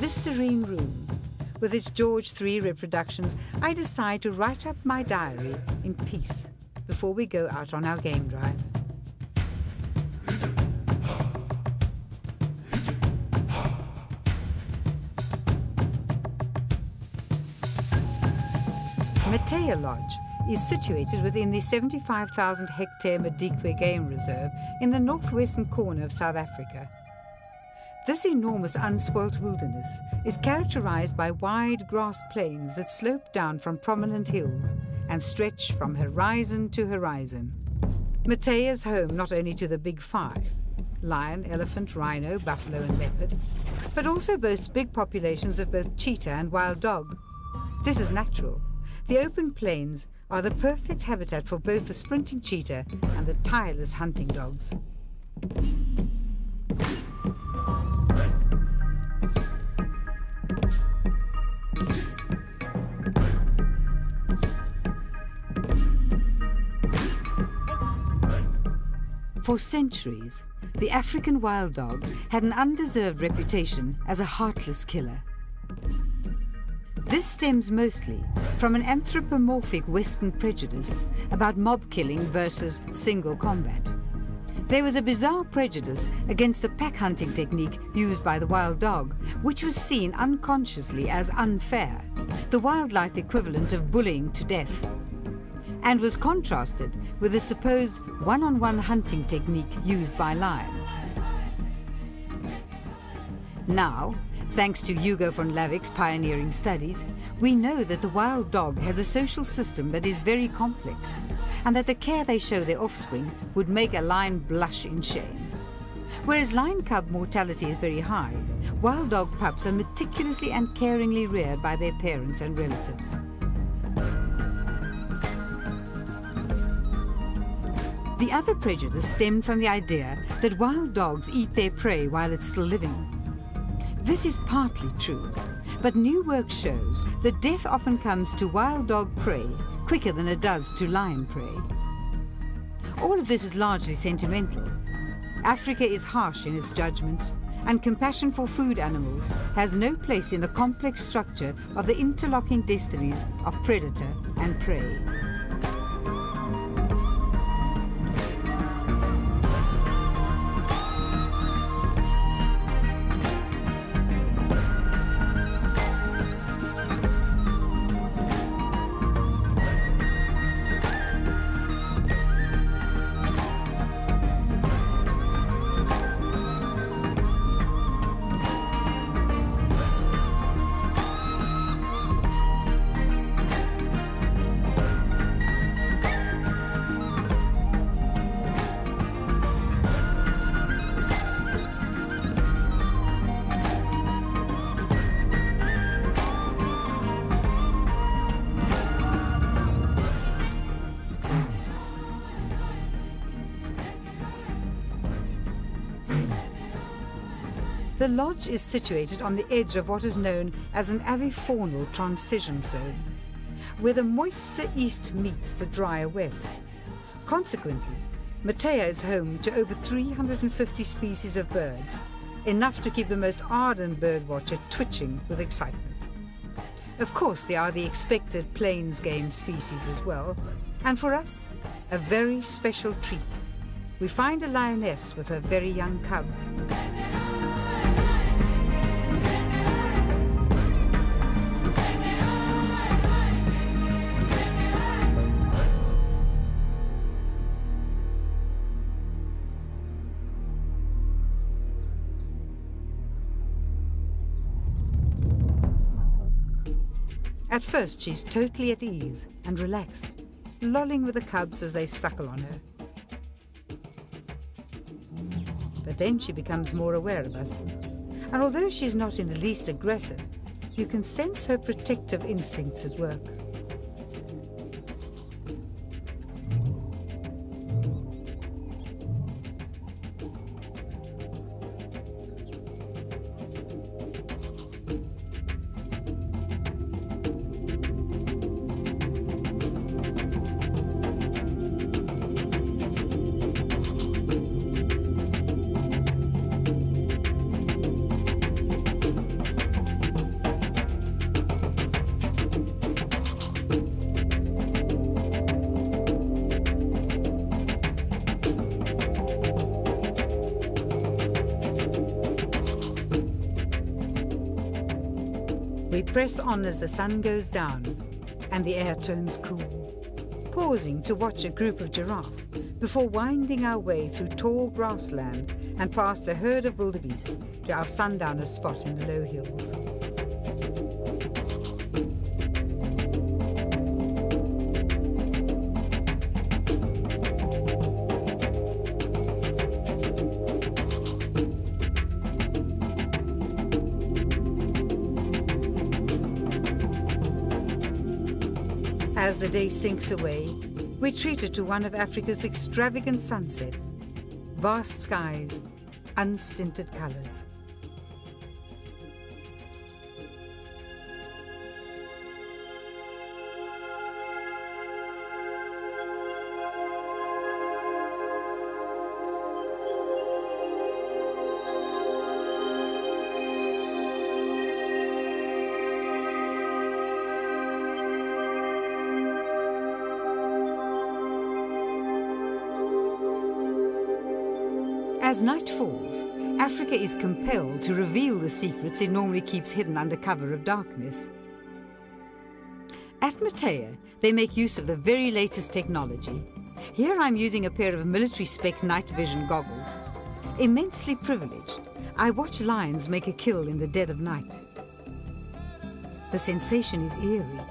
this serene room, with its George III reproductions, I decide to write up my diary in peace before we go out on our game drive. Mateya Lodge is situated within the 75,000-hectare Madikwe Game Reserve in the northwestern corner of South Africa. This enormous unspoilt wilderness is characterized by wide grassed plains that slope down from prominent hills and stretch from horizon to horizon. Mateya is home not only to the Big Five, lion, elephant, rhino, buffalo and leopard, but also boasts big populations of both cheetah and wild dog. This is natural. The open plains are the perfect habitat for both the sprinting cheetah and the tireless hunting dogs. For centuries, the African wild dog had an undeserved reputation as a heartless killer. This stems mostly from an anthropomorphic Western prejudice about mob killing versus single combat. There was a bizarre prejudice against the pack hunting technique used by the wild dog, which was seen unconsciously as unfair, the wildlife equivalent of bullying to death, and was contrasted with the supposed one-on-one hunting technique used by lions. Now, thanks to Hugo von Lavik's pioneering studies, we know that the wild dog has a social system that is very complex, and that the care they show their offspring would make a lion blush in shame. Whereas lion cub mortality is very high, wild dog pups are meticulously and caringly reared by their parents and relatives. The other prejudice stemmed from the idea that wild dogs eat their prey while it's still living. This is partly true, but new work shows that death often comes to wild dog prey quicker than it does to lion prey. All of this is largely sentimental. Africa is harsh in its judgments, and compassion for food animals has no place in the complex structure of the interlocking destinies of predator and prey. The lodge is situated on the edge of what is known as an avifaunal transition zone, where the moister east meets the drier west. Consequently, Mateya is home to over 350 species of birds, enough to keep the most ardent birdwatcher twitching with excitement. Of course, there are the expected plains game species as well, and for us, a very special treat. We find a lioness with her very young cubs. At first, she's totally at ease and relaxed, lolling with the cubs as they suckle on her. But then she becomes more aware of us, and although she's not in the least aggressive, you can sense her protective instincts at work. press on as the sun goes down and the air turns cool, pausing to watch a group of giraffe before winding our way through tall grassland and past a herd of wildebeest to our sundowner spot in the low hills. As the day sinks away, we're treated to one of Africa's extravagant sunsets. Vast skies, unstinted colours. As night falls, Africa is compelled to reveal the secrets it normally keeps hidden under cover of darkness. At Mateya, they make use of the very latest technology. Here I'm using a pair of military-spec night vision goggles. Immensely privileged, I watch lions make a kill in the dead of night. The sensation is eerie.